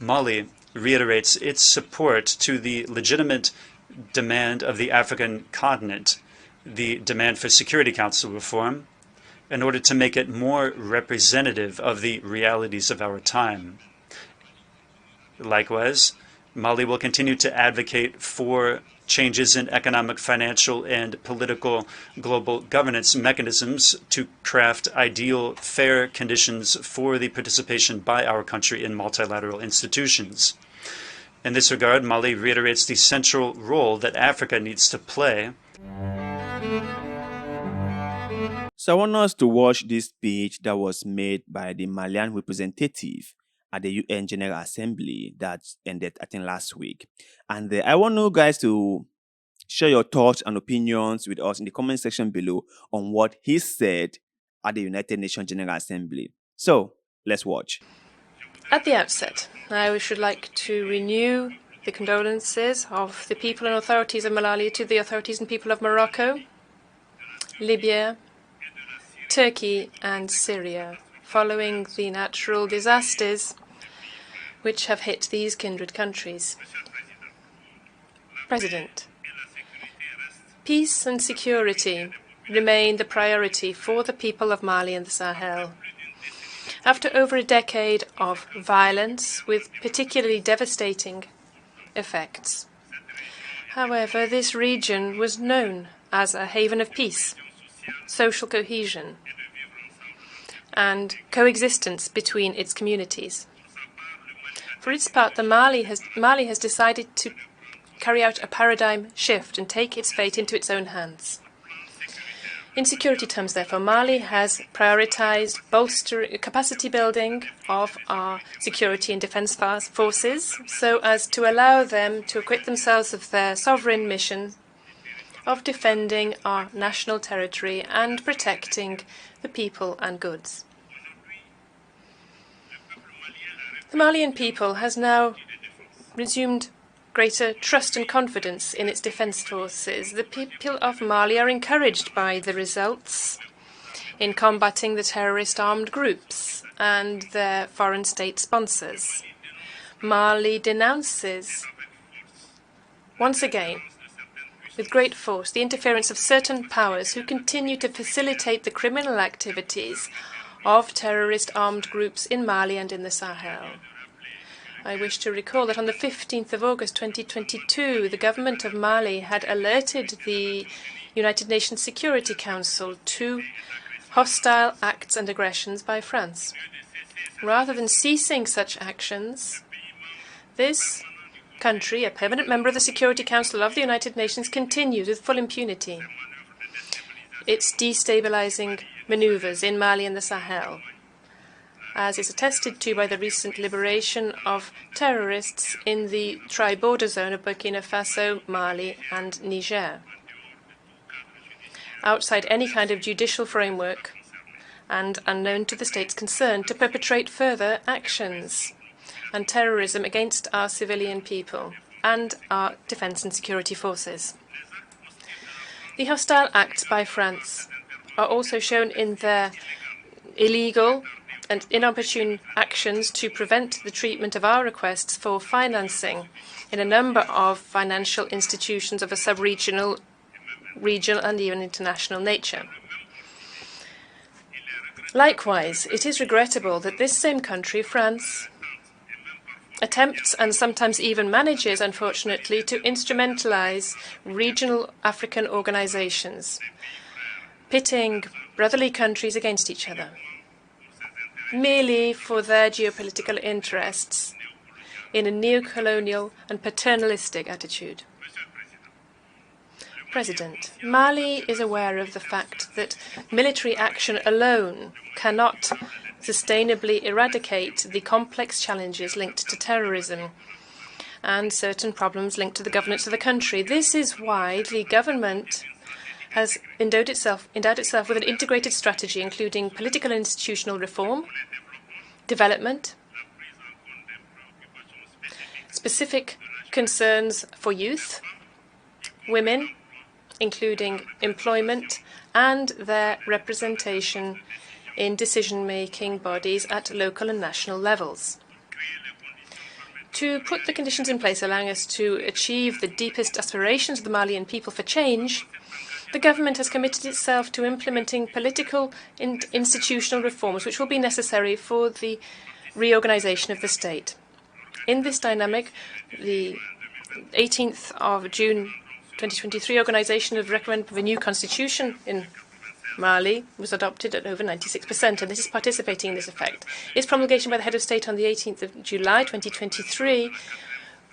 Mali reiterates its support to the legitimate demand of the African continent, the demand for Security Council reform, in order to make it more representative of the realities of our time. Likewise, Mali will continue to advocate for changes in economic, financial, and political global governance mechanisms to craft ideal, fair conditions for the participation by our country in multilateral institutions. In this regard, Mali reiterates the central role that Africa needs to play. So I want us to watch this speech that was made by the Malian representative at the UN General Assembly that ended, I think, last week. And I want you guys to share your thoughts and opinions with us in the comment section below on what he said at the United Nations General Assembly. So let's watch. At the outset, I should like to renew the condolences of the people and authorities of Malawi to the authorities and people of Morocco, Libya, Turkey and Syria, following the natural disasters which have hit these kindred countries. President, peace and security remain the priority for the people of Mali and the Sahel. After over a decade of violence with particularly devastating effects. However, this region was known as a haven of peace, social cohesion, and coexistence between its communities. For its part, Mali has decided to carry out a paradigm shift and take its fate into its own hands. In security terms, therefore, Mali has prioritized capacity building of our security and defense forces so as to allow them to acquit themselves of their sovereign mission of defending our national territory and protecting the people and goods. The Malian people has now resumed greater trust and confidence in its defense forces. The people of Mali are encouraged by the results in combating the terrorist armed groups and their foreign state sponsors. Mali denounces, once again, with great force, the interference of certain powers who continue to facilitate the criminal activities of terrorist armed groups in Mali and in the Sahel. I wish to recall that on the 15th of August 2022, the government of Mali had alerted the United Nations Security Council to hostile acts and aggressions by France. Rather than ceasing such actions, this country, a permanent member of the Security Council of the United Nations, continues with full impunity its destabilizing maneuvers in Mali and the Sahel, as is attested to by the recent liberation of terrorists in the tri-border zone of Burkina Faso, Mali, and Niger, outside any kind of judicial framework and unknown to the states concerned, to perpetrate further actions and terrorism against our civilian people and our defense and security forces. The hostile acts by France are also shown in their illegal and inopportune actions to prevent the treatment of our requests for financing in a number of financial institutions of a sub-regional, regional, and even international nature. Likewise, it is regrettable that this same country, France, attempts and sometimes even manages, unfortunately, to instrumentalize regional African organizations, pitting brotherly countries against each other, merely for their geopolitical interests in a neo-colonial and paternalistic attitude. President, Mali is aware of the fact that military action alone cannot sustainably eradicate the complex challenges linked to terrorism and certain problems linked to the governance of the country. This is why the government has endowed itself with an integrated strategy, including political and institutional reform, development, specific concerns for youth, women, including employment and their representation in decision-making bodies at local and national levels. To put the conditions in place allowing us to achieve the deepest aspirations of the Malian people for change, the government has committed itself to implementing political and institutional reforms which will be necessary for the reorganization of the state. In this dynamic, the 18th of June 2023 organization of recommend of a new constitution in Mali was adopted at over 96%, and this is participating in this effect. Its promulgation by the head of state on the 18th of July 2023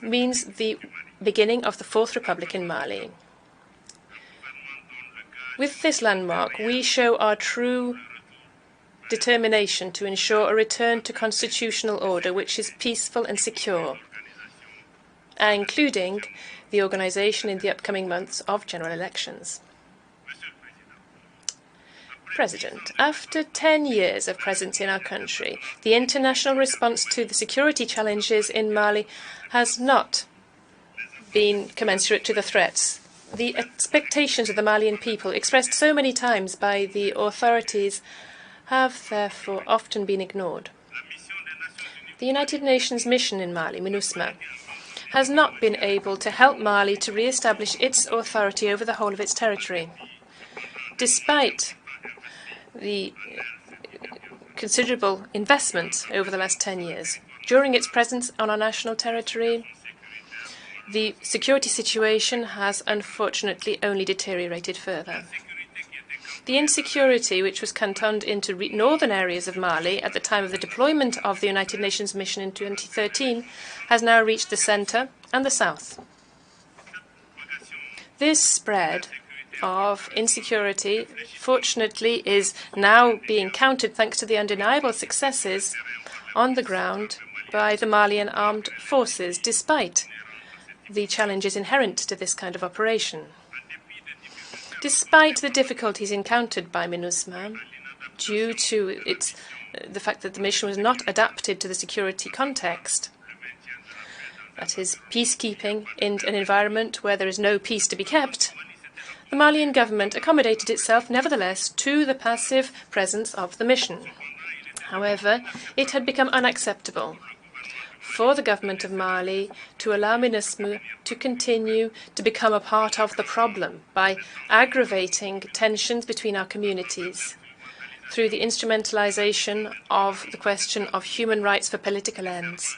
means the beginning of the Fourth Republic in Mali. With this landmark, we show our true determination to ensure a return to constitutional order which is peaceful and secure, including the organization in the upcoming months of general elections. President, after 10 years of presence in our country, the international response to the security challenges in Mali has not been commensurate to the threats. The expectations of the Malian people, expressed so many times by the authorities, have therefore often been ignored. The United Nations mission in Mali, MINUSMA, has not been able to help Mali to re-establish its authority over the whole of its territory. Despite the considerable investment over the last 10 years, during its presence on our national territory, the security situation has unfortunately only deteriorated further. The insecurity which was cantoned into northern areas of Mali at the time of the deployment of the United Nations mission in 2013 has now reached the centre and the south. This spread of insecurity, fortunately, is now being countered thanks to the undeniable successes on the ground by the Malian armed forces, despite the challenges inherent to this kind of operation. Despite the difficulties encountered by MINUSMA, due to the fact that the mission was not adapted to the security context, that is, peacekeeping in an environment where there is no peace to be kept, the Malian government accommodated itself, nevertheless, to the passive presence of the mission. However, it had become unacceptable for the government of Mali to allow MINUSMA to continue to become a part of the problem by aggravating tensions between our communities through the instrumentalization of the question of human rights for political ends,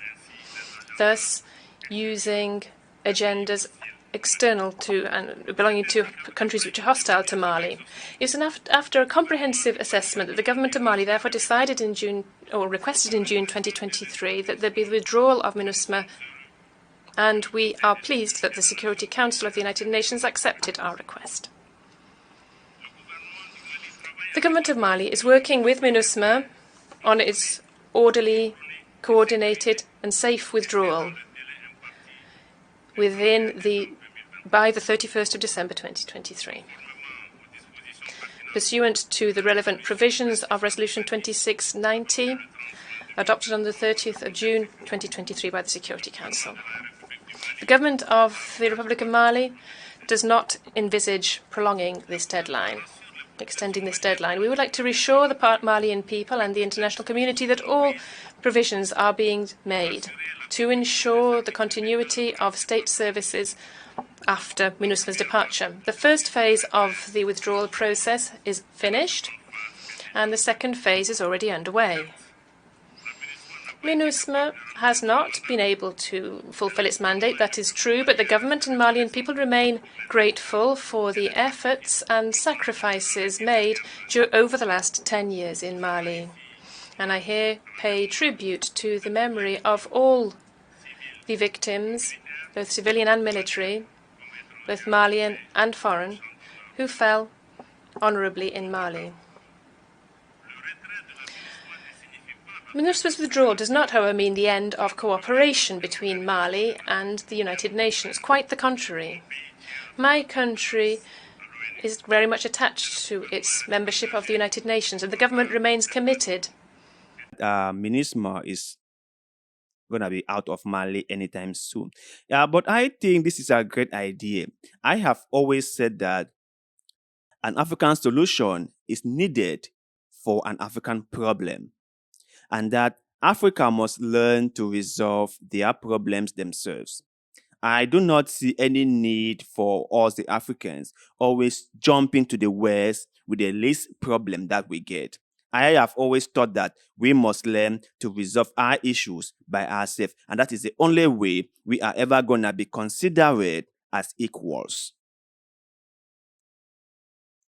thus using agendas external to and belonging to countries which are hostile to Mali. It was after a comprehensive assessment that the government of Mali therefore decided in June, or requested in June 2023, that there be the withdrawal of MINUSMA, and we are pleased that the Security Council of the United Nations accepted our request. The government of Mali is working with MINUSMA on its orderly, coordinated and safe withdrawal by the 31st of December 2023. Pursuant to the relevant provisions of Resolution 2690, adopted on the 30th of June 2023 by the Security Council. The government of the Republic of Mali does not envisage prolonging this deadline, extending this deadline. We would like to reassure the Malian people and the international community that all provisions are being made to ensure the continuity of state services after MINUSMA's departure. The first phase of the withdrawal process is finished, and the second phase is already underway. MINUSMA has not been able to fulfill its mandate, that is true, but the government and Malian people remain grateful for the efforts and sacrifices made over the last 10 years in Mali. And I here pay tribute to the memory of all the victims, both civilian and military, both Malian and foreign, who fell honorably in Mali. MINUSMA's withdrawal does not, however, mean the end of cooperation between Mali and the United Nations. Quite the contrary. My country is very much attached to its membership of the United Nations, and the government remains committed. MINUSMA is going to be out of Mali anytime soon. But I think this is a great idea. I have always said that an African solution is needed for an African problem, and that Africa must learn to resolve their problems themselves. I do not see any need for us, the Africans, always jumping to the West with the least problem that we get. I have always thought that we must learn to resolve our issues by ourselves, and that is the only way we are ever going to be considered as equals.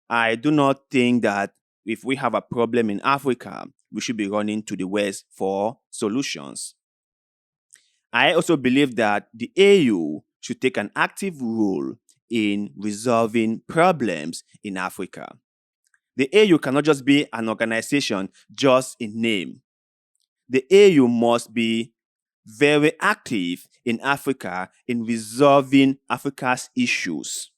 I do not think that if we have a problem in Africa, we should be running to the West for solutions. I also believe that the AU should take an active role in resolving problems in Africa. The AU cannot just be an organization just in name. The AU must be very active in Africa in resolving Africa's issues.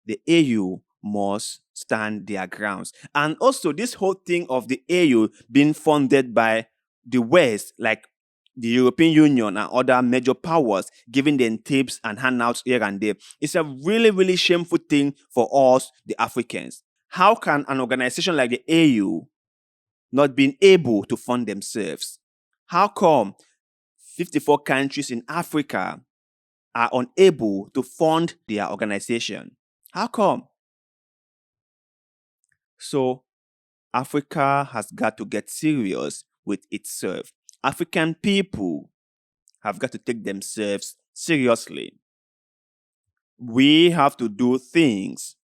The AU must stand their grounds. And also, this whole thing of the AU being funded by the West, like the European Union and other major powers, giving them tips and handouts here and there, it's a really, really shameful thing for us, the Africans. How can an organization like the AU not being able to fund themselves? How come 54 countries in Africa are unable to fund their organization? How come? So Africa has got to get serious with itself. African people have got to take themselves seriously. We have to do things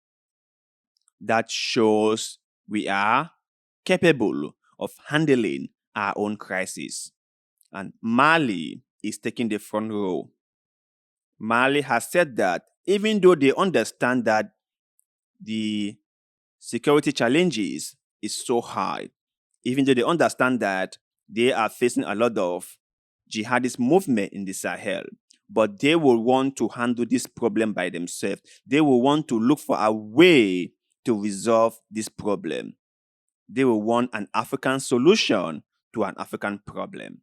that shows we are capable of handling our own crisis. And Mali is taking the front row. Mali has said that even though they understand that the security challenges is so high, even though they understand that they are facing a lot of jihadist movement in the Sahel, but they will want to handle this problem by themselves. They will want to look for a way to resolve this problem. They will want an African solution to an African problem.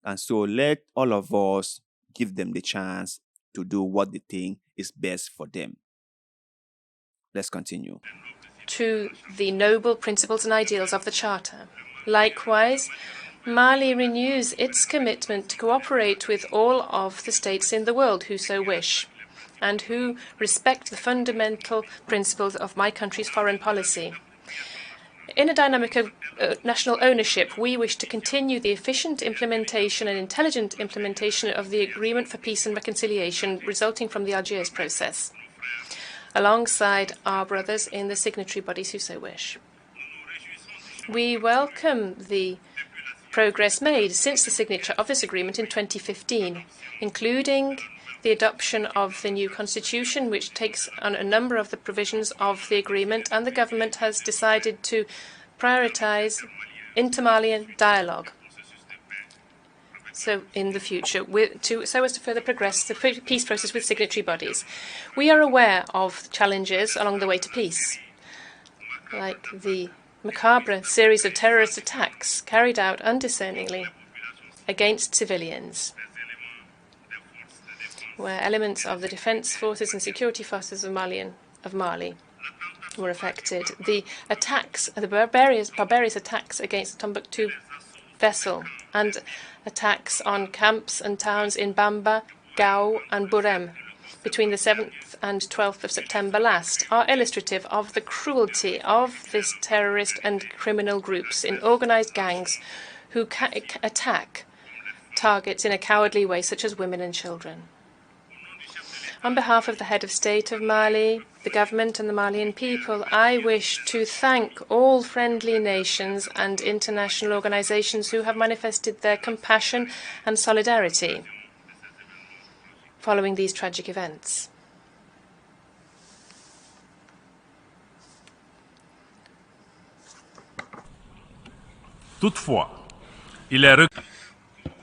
And so let all of us give them the chance to do what they think is best for them. Let's continue. To the noble principles and ideals of the Charter. Likewise, Mali renews its commitment to cooperate with all of the states in the world who so wish, and who respect the fundamental principles of my country's foreign policy. In a dynamic of national ownership, we wish to continue the efficient implementation and intelligent implementation of the Agreement for Peace and Reconciliation resulting from the Algiers process, alongside our brothers in the signatory bodies who so wish. We welcome the progress made since the signature of this agreement in 2015, including the adoption of the new constitution, which takes on a number of the provisions of the agreement, and the government has decided to prioritize inter-Malian dialogue. So in the future, so as to further progress the peace process with signatory bodies. We are aware of challenges along the way to peace, like the macabre series of terrorist attacks carried out undiscerningly against civilians, where elements of the defense forces and security forces of Mali were affected. The attacks, the barbarous attacks against the Timbuktu vessel, and attacks on camps and towns in Bamba, Gao, and Burem between the 7th and 12th of September last are illustrative of the cruelty of this terrorist and criminal groups in organized gangs who attack targets in a cowardly way, such as women and children. On behalf of the head of state of Mali, the government and the Malian people, I wish to thank all friendly nations and international organizations who have manifested their compassion and solidarity following these tragic events.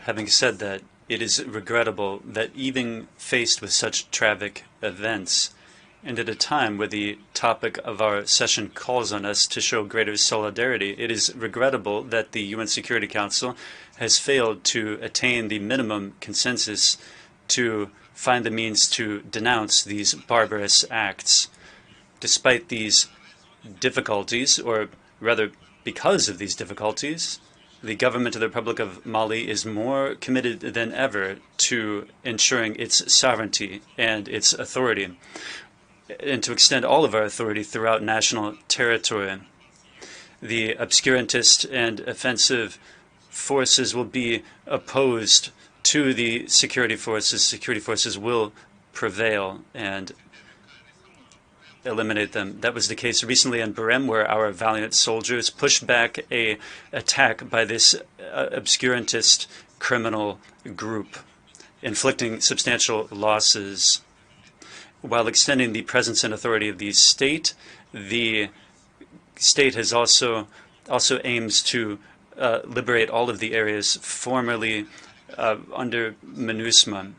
Having said that, it is regrettable that even faced with such tragic events, and at a time where the topic of our session calls on us to show greater solidarity, it is regrettable that the UN Security Council has failed to attain the minimum consensus to find the means to denounce these barbarous acts. Despite these difficulties, or rather Because of these difficulties, the government of the Republic of Mali is more committed than ever to ensuring its sovereignty and its authority, and to extend all of our authority throughout national territory. The obscurantist and offensive forces will be opposed to the security forces. Security forces will prevail and eliminate them. That was the case recently in Barem, where our valiant soldiers pushed back an attack by this obscurantist criminal group, inflicting substantial losses. While extending the presence and authority of the state has also aims to liberate all of the areas formerly under MINUSMA.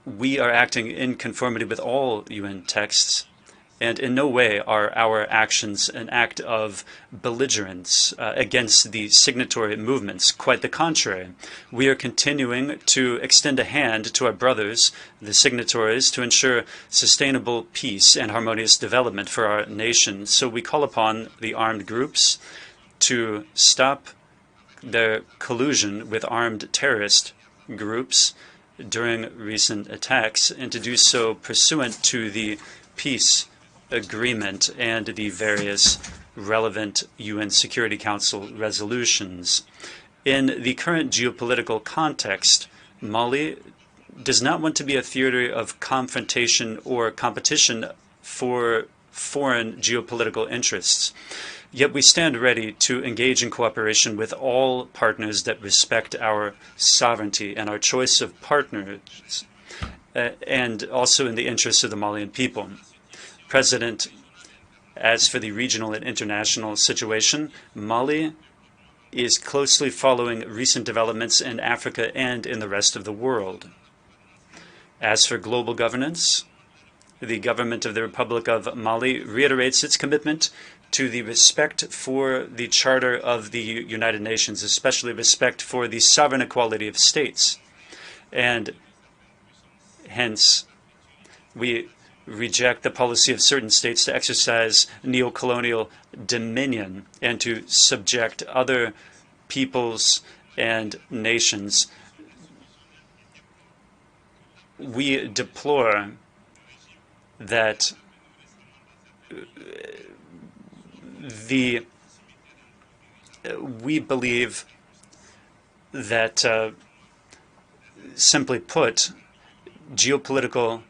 We are acting in conformity with all UN texts, and in no way are our actions an act of belligerence against the signatory movements. Quite the contrary. We are continuing to extend a hand to our brothers, the signatories, to ensure sustainable peace and harmonious development for our nation. So we call upon the armed groups to stop their collusion with armed terrorist groups during recent attacks, and to do so pursuant to the peace agreement and the various relevant UN Security Council resolutions. In the current geopolitical context, Mali does not want to be a theater of confrontation or competition for foreign geopolitical interests. Yet we stand ready to engage in cooperation with all partners that respect our sovereignty and our choice of partners, and also in the interests of the Malian people. President, as for the regional and international situation, Mali is closely following recent developments in Africa and in the rest of the world. As for global governance, the government of the Republic of Mali reiterates its commitment to the respect for the Charter of the United Nations, especially respect for the sovereign equality of states. And hence, we reject the policy of certain states to exercise neo-colonial dominion and to subject other peoples and nations. We deplore that we believe that, simply put, geopolitical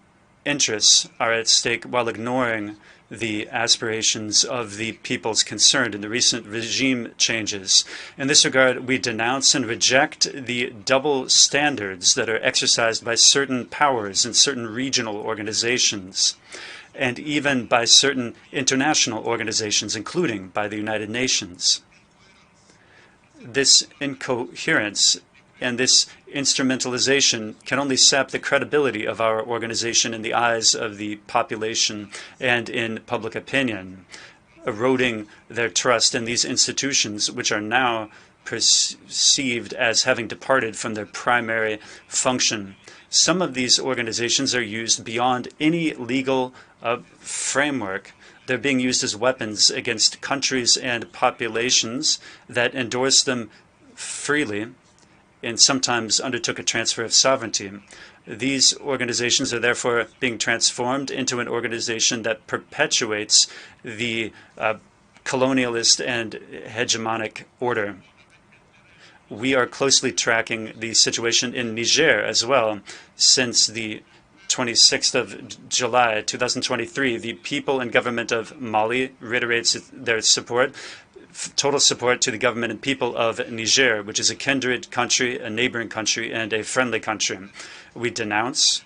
interests are at stake while ignoring the aspirations of the peoples concerned in the recent regime changes. In this regard, we denounce and reject the double standards that are exercised by certain powers and certain regional organizations, and even by certain international organizations, including by the United Nations. This incoherence and this instrumentalization can only sap the credibility of our organization in the eyes of the population and in public opinion, eroding their trust in these institutions, which are now perceived as having departed from their primary function. Some of these organizations are used beyond any legal framework. They're being used as weapons against countries and populations that endorse them freely and sometimes undertook a transfer of sovereignty. These organizations are therefore being transformed into an organization that perpetuates the colonialist and hegemonic order. We are closely tracking the situation in Niger as well. Since the 26th of July 2023, the people and government of Mali reiterates their support, total support to the government and people of Niger, which is a kindred country, a neighboring country, and a friendly country. We denounce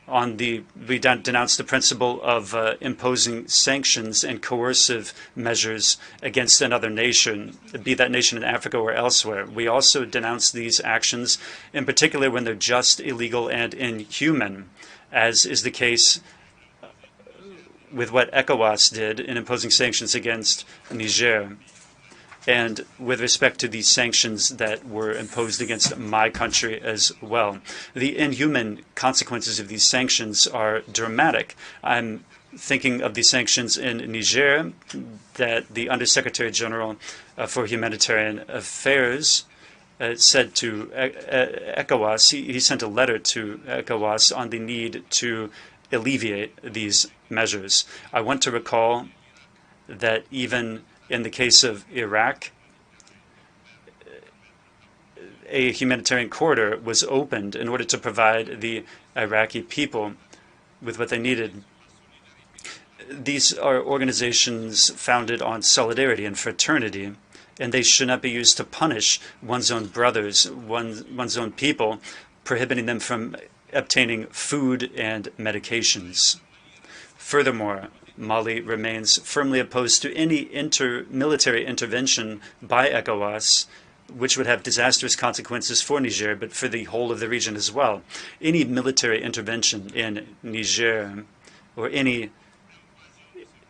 the principle of imposing sanctions and coercive measures against another nation, be that nation in Africa or elsewhere. We also denounce these actions, in particular when they're just, illegal, and inhuman, as is the case with what ECOWAS did in imposing sanctions against Niger. and with respect to the sanctions that were imposed against my country as well. The inhuman consequences of these sanctions are dramatic. I'm thinking of the sanctions in Niger that the Undersecretary General for Humanitarian Affairs said to ECOWAS. He sent a letter to ECOWAS on the need to alleviate these measures. I want to recall that even in the case of Iraq, a humanitarian corridor was opened in order to provide the Iraqi people with what they needed. These are organizations founded on solidarity and fraternity, and they should not be used to punish one's own brothers, one's own people, prohibiting them from obtaining food and medications. Furthermore, Mali remains firmly opposed to any military intervention by ECOWAS, which would have disastrous consequences for Niger, but for the whole of the region as well. Any military intervention in Niger, or any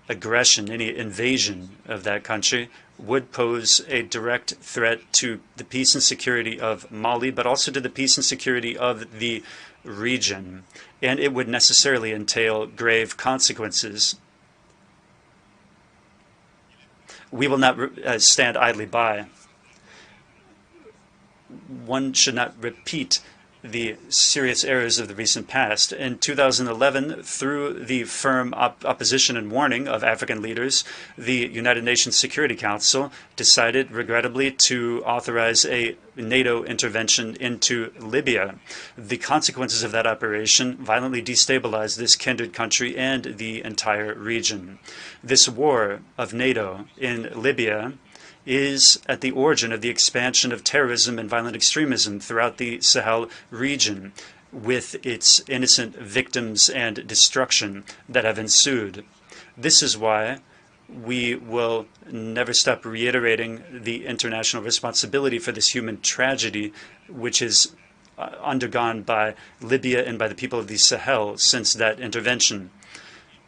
aggression, any invasion of that country, would pose a direct threat to the peace and security of Mali, but also to the peace and security of the region. And it would necessarily entail grave consequences. We will not stand idly by. One should not repeat the serious errors of the recent past. In 2011, through the firm opposition and warning of African leaders, the United Nations Security Council decided, regrettably, to authorize a NATO intervention into Libya. The consequences of that operation violently destabilized this kindred country and the entire region. This war of NATO in Libya is at the origin of the expansion of terrorism and violent extremism throughout the Sahel region, with its innocent victims and destruction that have ensued. This is why we will never stop reiterating the international responsibility for this human tragedy, which is undergone by Libya and by the people of the Sahel since that intervention.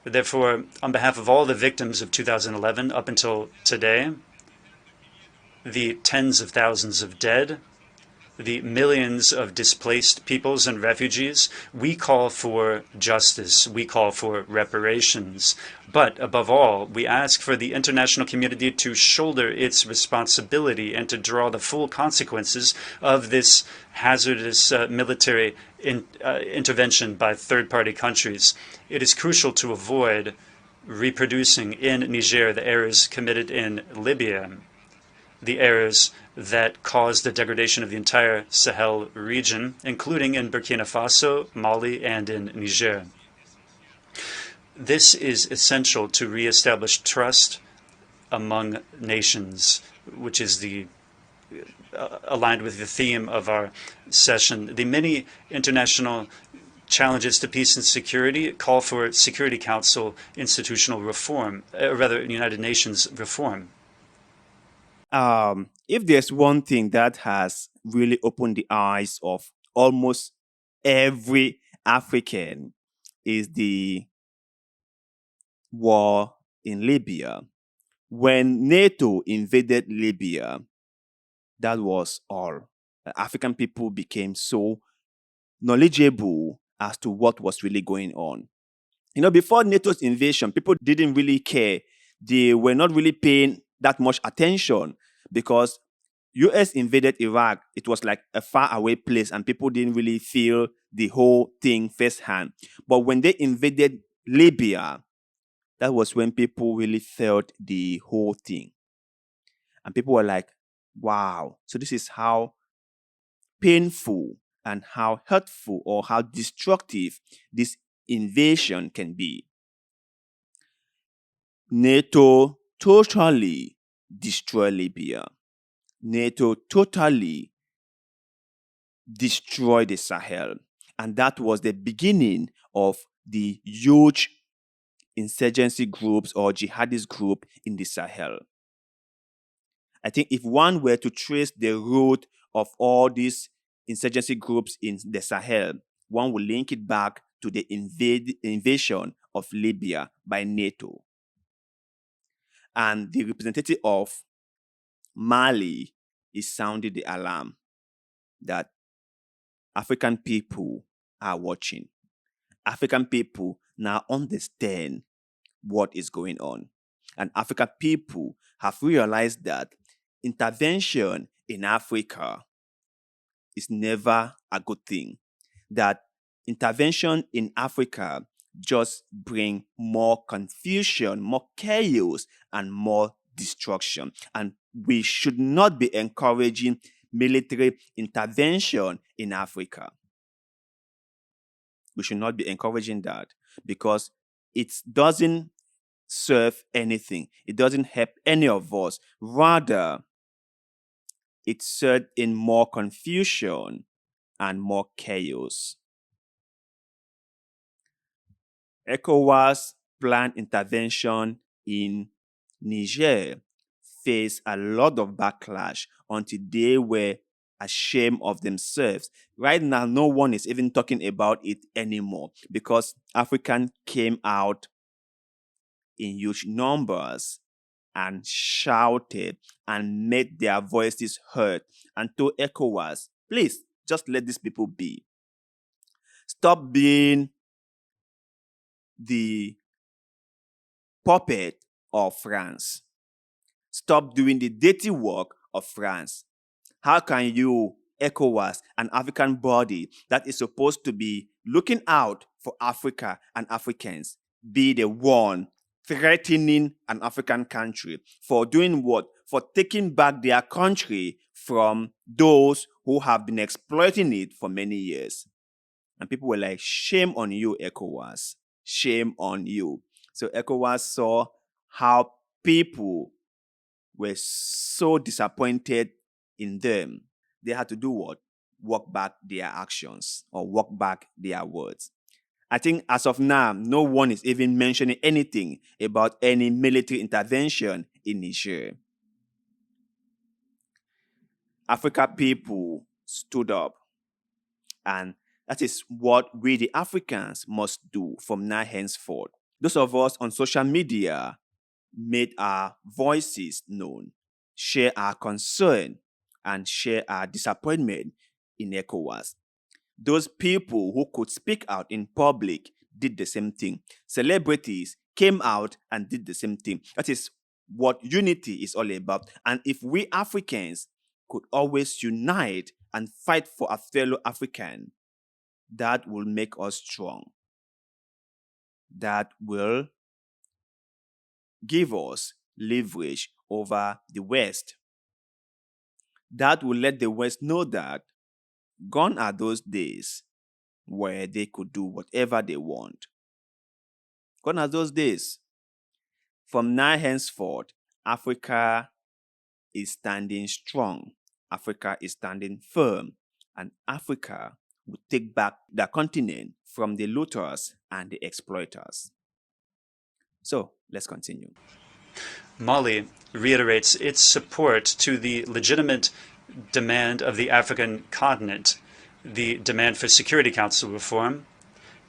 Therefore, on behalf of all the victims of 2011 up until today, the tens of thousands of dead, the millions of displaced peoples and refugees, we call for justice, we call for reparations. But above all, we ask for the international community to shoulder its responsibility and to draw the full consequences of this hazardous military intervention by third-party countries. It is crucial to avoid reproducing in Niger the errors committed in Libya, the errors that caused the degradation of the entire Sahel region, including in Burkina Faso, Mali, and in Niger. This is essential to reestablish trust among nations, which is aligned with the theme of our session. The many international challenges to peace and security call for Security Council institutional reform, or rather United Nations reform. If there's one thing that has really opened the eyes of almost every African, is the war in Libya. When NATO invaded Libya, that was all. African people became so knowledgeable as to what was really going on. Before NATO's invasion, people didn't really care. They were not really paying that much attention because US invaded Iraq. It was like a far away place and people didn't really feel the whole thing firsthand. But when they invaded Libya, that was when people really felt the whole thing. And people were like, wow, so this is how painful and how hurtful or how destructive this invasion can be. NATO totally destroyed Libya. NATO totally destroyed the Sahel. And that was the beginning of the huge insurgency groups or jihadist group in the Sahel. I think if one were to trace the root of all these insurgency groups in the Sahel, one would link it back to the invasion of Libya by NATO. And the representative of Mali is sounding the alarm that African people are watching. African people now understand what is going on. And African people have realized that intervention in Africa is never a good thing. That intervention in Africa just bring more confusion, more chaos, and more destruction. And we should not be encouraging military intervention in Africa. We should not be encouraging that because it doesn't serve anything. It doesn't help any of us. Rather, it serves in more confusion and more chaos. ECOWAS planned intervention in Niger faced a lot of backlash until they were ashamed of themselves. Right now, no one is even talking about it anymore because Africans came out in huge numbers and shouted and made their voices heard and told ECOWAS, please, just let these people be. Stop being the puppet of France. Stop doing the dirty work of France. How can you, ECOWAS, an African body that is supposed to be looking out for Africa and Africans, be the one threatening an African country for doing what? For taking back their country from those who have been exploiting it for many years. And people were like, shame on you, ECOWAS. Shame on you. So ECOWAS saw how people were so disappointed in them. They had to do what? Walk back their actions or walk back their words. I think as of now, no one is even mentioning anything about any military intervention in Niger. Africa people stood up, and that is what we, the Africans, must do from now henceforth. Those of us on social media made our voices known, share our concern, and share our disappointment in ECOWAS. Those people who could speak out in public did the same thing. Celebrities came out and did the same thing. That is what unity is all about. And if we Africans could always unite and fight for a fellow African, that will make us strong. That will give us leverage over the West. That will let the West know that gone are those days where they could do whatever they want. Gone are those days. From now henceforth, Africa is standing strong. Africa is standing firm. And Africa will take back the continent from the looters and the exploiters. So, let's continue. Mali reiterates its support to the legitimate demand of the African continent, the demand for Security Council reform,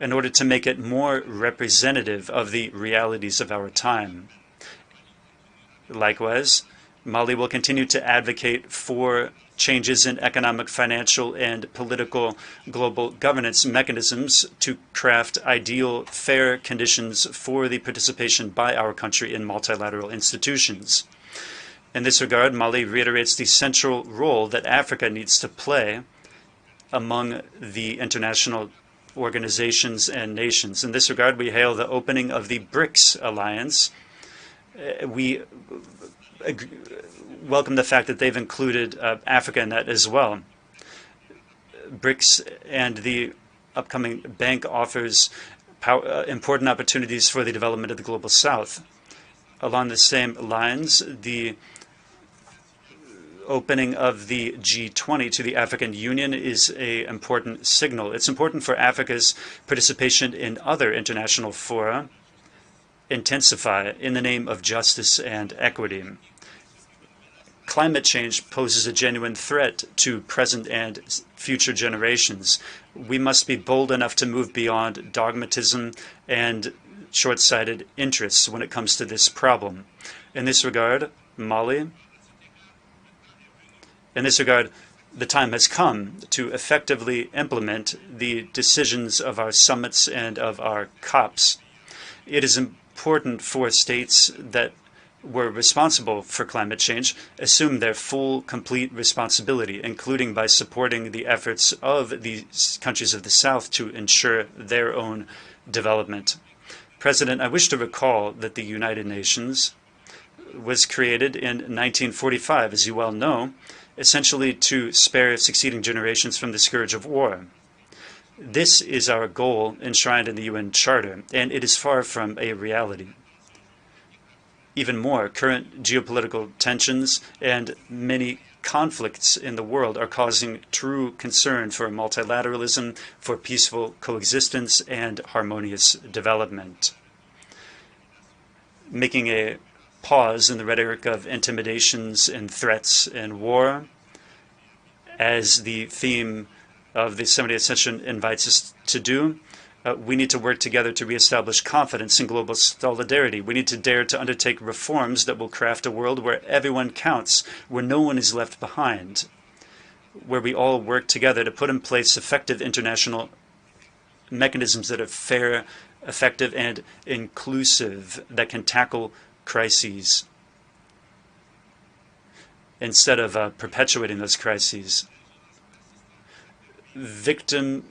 in order to make it more representative of the realities of our time. Likewise, Mali will continue to advocate for changes in economic, financial, and political global governance mechanisms to craft ideal, fair conditions for the participation by our country in multilateral institutions. In this regard, Mali reiterates the central role that Africa needs to play among the international organizations and nations. In this regard, we hail the opening of the BRICS alliance. We welcome the fact that they've included Africa in that as well. BRICS and the upcoming bank offers important opportunities for the development of the global south. Along the same lines, the opening of the G20 to the African Union is an important signal. It's important for Africa's participation in other international fora intensify in the name of justice and equity. Climate change poses a genuine threat to present and future generations. We must be bold enough to move beyond dogmatism and short-sighted interests when it comes to this problem. In this regard, Mali In this regard, the time has come to effectively implement the decisions of our summits and of our COPs. It is important for states that were responsible for climate change assume their full, complete responsibility, including by supporting the efforts of the countries of the South to ensure their own development. President, I wish to recall that the United Nations was created in 1945, as you well know, essentially to spare succeeding generations from the scourge of war. This is our goal enshrined in the UN Charter, and it is far from a reality. Even more, current geopolitical tensions and many conflicts in the world are causing true concern for multilateralism, for peaceful coexistence, and harmonious development. Making a pause in the rhetoric of intimidations and threats and war, as the theme of the 70th session invites us to do, we need to work together to reestablish confidence in global solidarity. We need to dare to undertake reforms that will craft a world where everyone counts, where no one is left behind, where we all work together to put in place effective international mechanisms that are fair, effective, and inclusive, that can tackle crises instead of perpetuating those crises. Victims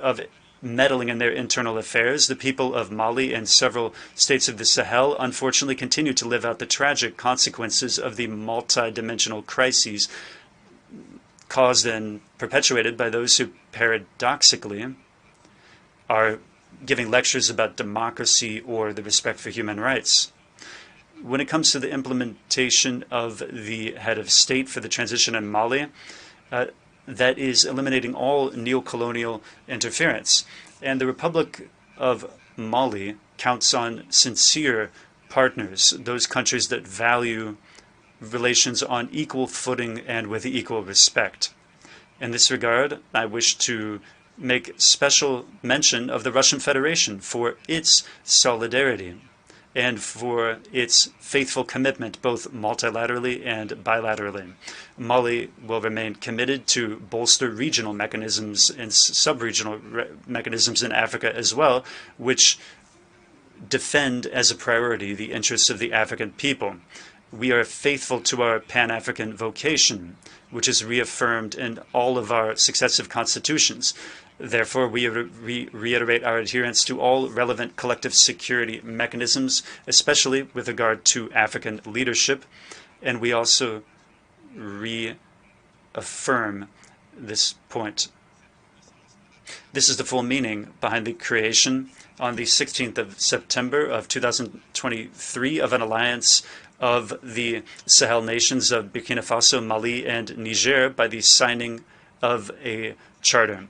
of meddling in their internal affairs, the people of Mali and several states of the Sahel unfortunately continue to live out the tragic consequences of the multidimensional crises caused and perpetuated by those who paradoxically are giving lectures about democracy or the respect for human rights. When it comes to the implementation of the head of state for the transition in Mali, that is eliminating all neo-colonial interference. And the Republic of Mali counts on sincere partners, those countries that value relations on equal footing and with equal respect. In this regard, I wish to make special mention of the Russian Federation for its solidarity and for its faithful commitment, both multilaterally and bilaterally. Mali will remain committed to bolster regional mechanisms and sub-regional mechanisms in Africa as well, which defend as a priority the interests of the African people. We are faithful to our Pan-African vocation, which is reaffirmed in all of our successive constitutions. Therefore, we reiterate our adherence to all relevant collective security mechanisms, especially with regard to African leadership, and we also reaffirm this point. This is the full meaning behind the creation on the 16th of September of 2023 of an alliance of the Sahel nations of Burkina Faso, Mali, and Niger by the signing of a charter.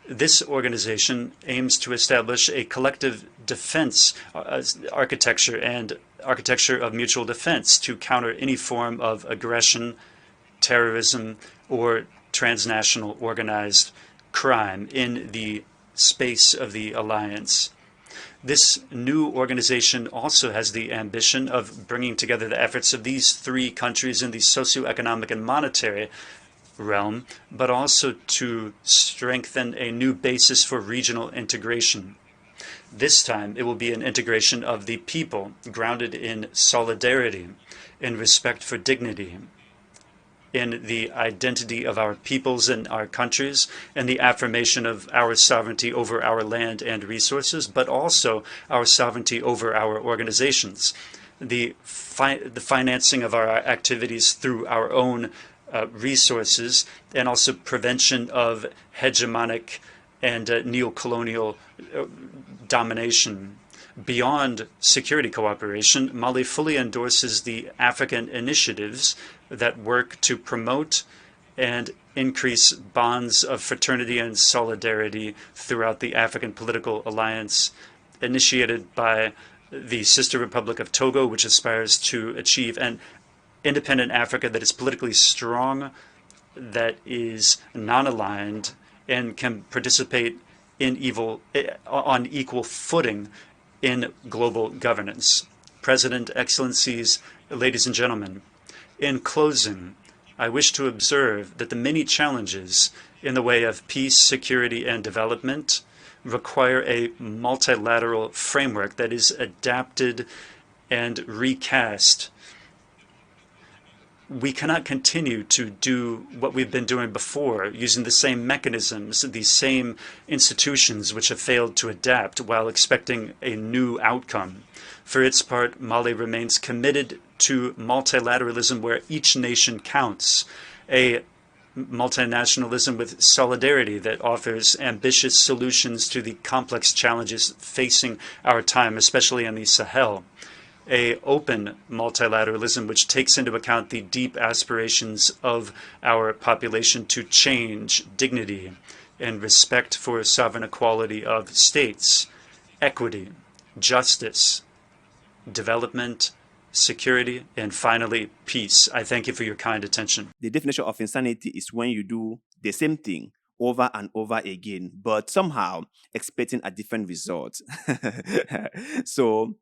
This organization aims to establish a collective defense architecture and architecture of mutual defense to counter any form of aggression, terrorism, or transnational organized crime in the space of the alliance. This new organization also has the ambition of bringing together the efforts of these three countries in the socioeconomic and monetary realm, but also to strengthen a new basis for regional integration. This time, it will be an integration of the people, grounded in solidarity, in respect for dignity, in the identity of our peoples and our countries, and the affirmation of our sovereignty over our land and resources, but also our sovereignty over our organizations, the financing of our activities through our own resources, and also prevention of hegemonic and neo-colonial domination. Beyond security cooperation, Mali fully endorses the African initiatives that work to promote and increase bonds of fraternity and solidarity throughout the African Political Alliance, initiated by the sister Republic of Togo, which aspires to achieve an independent Africa that is politically strong, that is non-aligned, and can participate on equal footing in global governance. President, Excellencies, ladies and gentlemen, in closing, I wish to observe that the many challenges in the way of peace, security, and development require a multilateral framework that is adapted and recast. We cannot continue to do what we've been doing before, using the same mechanisms, these same institutions which have failed to adapt while expecting a new outcome. For its part, Mali remains committed to multilateralism where each nation counts, a multinationalism with solidarity that offers ambitious solutions to the complex challenges facing our time, especially in the Sahel. A open multilateralism which takes into account the deep aspirations of our population to change, dignity, and respect for sovereign equality of states, equity, justice, development, security, and finally, peace. I thank you for your kind attention. The definition of insanity is when you do the same thing over and over again, but somehow expecting a different result. So,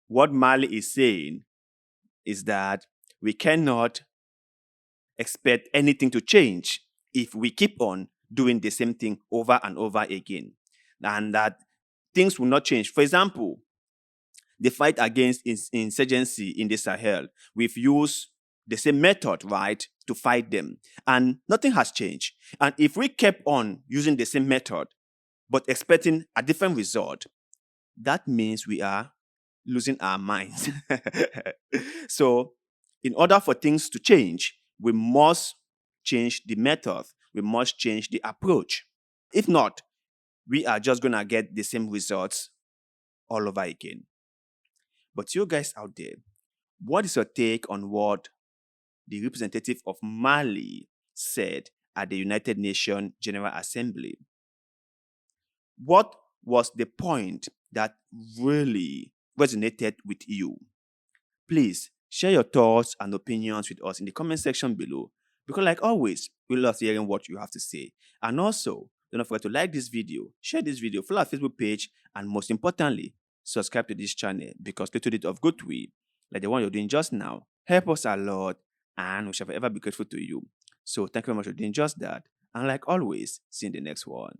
what Mali is saying is that we cannot expect anything to change if we keep on doing the same thing over and over again, and that things will not change. For example, the fight against insurgency in the Sahel, we've used the same method, right, to fight them, and nothing has changed. And if we kept on using the same method but expecting a different result, that means we are losing our minds. So, in order for things to change, we must change the method. We must change the approach. If not, we are just going to get the same results all over again. But you guys out there, what is your take on what the representative of Mali said at the United Nations General Assembly? What was the point that really resonated with you? Please share your thoughts and opinions with us in the comment section below, because like always, we love hearing what you have to say. And also, don't forget to like this video, share this video, follow our Facebook page, and most importantly, subscribe to this channel, because little bit of good way, like the one you're doing just now, help us a lot, and we shall forever be grateful to you. So thank you very much for doing just that. And like always, see you in the next one.